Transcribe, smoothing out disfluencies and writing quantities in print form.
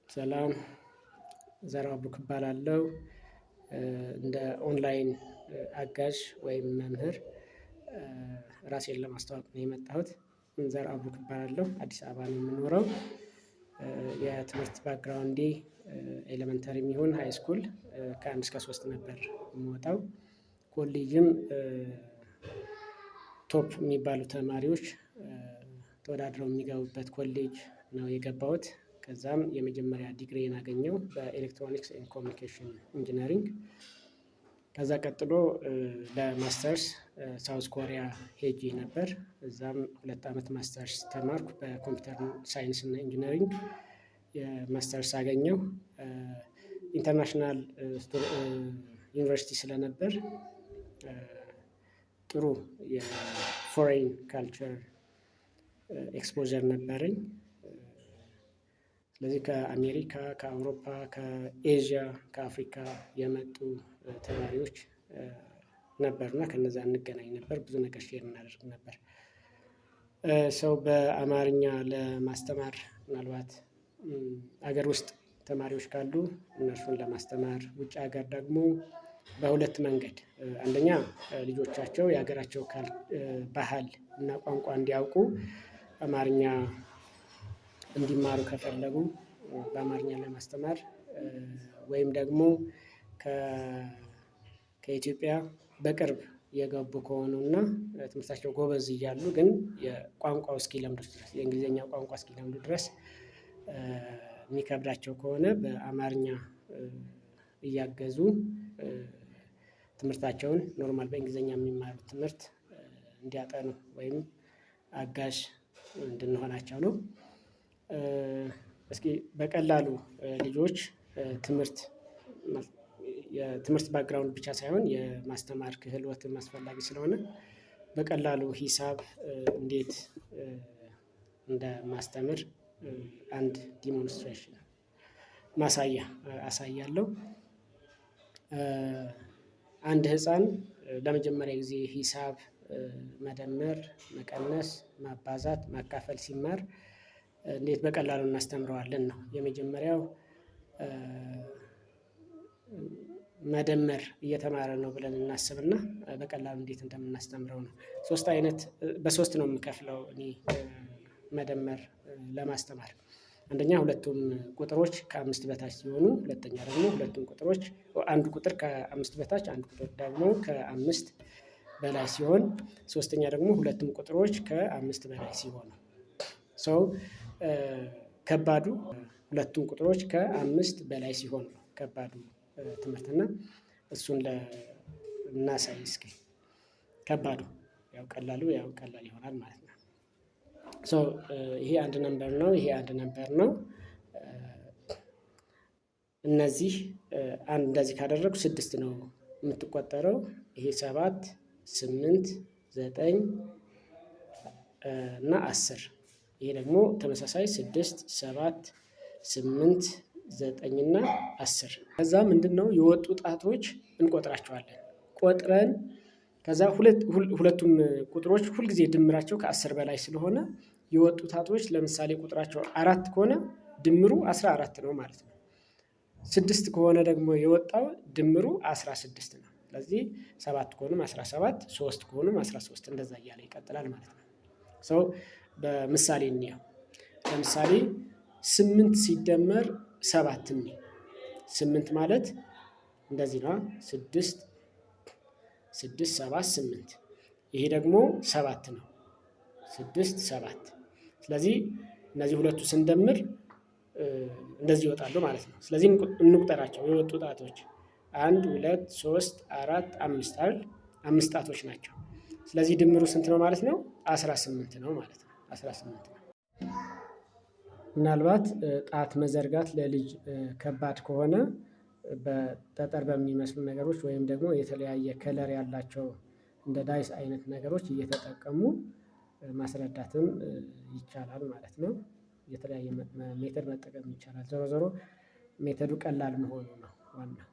ሰላም ዘራው ብሩክ እባላለሁ። እንደ ኦንላይን አጋዥ ወይም መምህር ራሴን ለማስተዋወቅ ነው የመጣሁት። ዘራው ብሩክ እባላለሁ። አዲስ አበባ ነው የምኖረው። የትምህርት ባክግራውንዴ ኤሌመንተሪም ይሁን ሃይ ስኩል ከ1 እስከ 3 ነበር የምወጣው። ኮሌጅም ቶፕ የሚባሉ ተማሪዎች ተወዳድረው የሚገቡበት ኮሌጅ ነው የገባሁት። ከዛም የመጀመሪያ ዲግሪዬን አገኘሁ በኤሌክትሮኒክስ ኤንድ ኮሚኒኬሽን ኢንጂነሪንግ። ከዛ ቀጥሎ ለማስተርስ ሳውዝ ኮሪያ ሄጄ ነበር። እዛም 2 ዓመት ማስተርስ ተማርኩ በኮምፒውተር ሳይንስ እና ኢንጂነሪንግ የማስተርስ አገኘሁ። ኢንተርናሽናል ዩኒቨርሲቲ ስለነበር ጥሩ የፎሬን ካልቸር ኤክስፖዠር ነበረኝ። ስለዚህ ከአሜሪካ፣ ከአውሮፓ፣ ከኤዥያ፣ ከአፍሪካ የመጡ ተማሪዎች ነበሩና ከነዛ እንገናኝ ነበር። ብዙ ነገር ሼር እናደርግ ነበር። ሰው በአማርኛ ለማስተማር ምናልባት አገር ውስጥ ተማሪዎች ካሉ እነርሱን ለማስተማር፣ ውጭ ሀገር ደግሞ በሁለት መንገድ፣ አንደኛ ልጆቻቸው የሀገራቸው ባህል እና ቋንቋ እንዲያውቁ አማርኛ እንዲማሩ ከፈለጉ በአማርኛ ለማስተማር፣ ወይም ደግሞ ከኢትዮጵያ በቅርብ የገቡ ከሆኑና ትምህርታቸው ጎበዝ እያሉ ግን የቋንቋው እስኪለምዱ ድረስ የእንግሊዝኛ ቋንቋ እስኪለምዱ ድረስ የሚከብዳቸው ከሆነ በአማርኛ እያገዙ ትምህርታቸውን ኖርማል በእንግሊዝኛ የሚማሩት ትምህርት እንዲያጠኑ ወይም አጋዥ እንድንሆናቸው ነው። እስኪ በቀላሉ ልጆች የትምህርት ባክግራውንድ ብቻ ሳይሆን የማስተማር ክህሎትም አስፈላጊ ስለሆነ በቀላሉ ሂሳብ እንዴት እንደማስተምር አንድ ዲሞንስትሬሽን ማሳያ አሳያለሁ። አንድ ህፃን ለመጀመሪያ ጊዜ ሂሳብ መደመር፣ መቀነስ፣ ማባዛት፣ ማካፈል ሲማር እንዴት በቀላሉ እናስተምረዋለን ነው የመጀመሪያው። መደመር እየተማረ ነው ብለን እናስብና በቀላሉ እንዴት እንደምናስተምረው ነው። በሶስት ነው የምከፍለው እኔ መደመር ለማስተማር። አንደኛ ሁለቱም ቁጥሮች ከ5 በታች ሲሆኑ፣ ሁለተኛ ደግሞ ሁለቱም ቁጥሮች አንዱ ቁጥር ከ5 በታች አንዱ ቁጥር ደግሞ ከ5 በላይ ሲሆን፣ ሶስተኛ ደግሞ ሁለቱም ቁጥሮች ከ5 በላይ ሲሆኑ። ሰው ከባዱ ሁለቱም ቁጥሮች ከ5 በላይ ሲሆን ነው ከባዱ ትምህርትና እሱን እናሳይ እስኪ። ከባዱ ያው ቀላሉ ያው ቀላል ይሆናል ማለት ነው። ይሄ አንድ ነምበር ነው፣ ይሄ አንድ ነምበር ነው። እነዚህ እንደዚህ ካደረጉ 6 ነው የምትቆጠረው። ይሄ 7፣ 8፣ 9 እና 10። ይሄ ደግሞ ተመሳሳይ 6፣ 7፣ 8፣ 9 እና 10። ከዛ ምንድነው የወጡ ጣቶች እንቆጥራቸዋለን። ቆጥረን ከዛ ሁለቱም ቁጥሮች ሁልጊዜ ድምራቸው ከ10 በላይ ስለሆነ የወጡ ጣቶች ለምሳሌ ቁጥራቸው 4 ከሆነ ድምሩ 14 ነው ማለት ነው። 6 ከሆነ ደግሞ የወጣው ድምሩ 16 ነው። ስለዚህ 7 ከሆነም 17፣ 3 ከሆነም 13 እንደዛ እያለ ይቀጥላል ማለት ነው። በምሳሌ እንየው። ለምሳሌ 8 ሲደመር 7 እንይ። 8 ማለት እንደዚህ ነው። 6 7 8። ይሄ ደግሞ 7 ነው። 6 7። ስለዚህ እነዚህ ሁለቱ ስንደምር እንደዚህ ይወጣሉ ማለት ነው። ስለዚህ እንቁጠራቸው የወጡ ጣቶች 1 2 3 4 5 አይደል? 5 ጣቶች ናቸው። ስለዚህ ድምሩ ስንት ነው ማለት ነው? 18 ነው ማለት ነው። 18 ነው። ምናልባት ጣት መዘርጋት ለልጅ ከባድ ከሆነ በጠጠር በሚመስሉ ነገሮች ወይም ደግሞ የተለያየ ከለር ያላቸው እንደ ዳይስ አይነት ነገሮች እየተጠቀሙ ማስረዳትም ይቻላል ማለት ነው። የተለያየ ሜተድ መጠቀም ይቻላል። ዞሮ ሜተዱ ቀላል መሆኑ ነው ዋናው።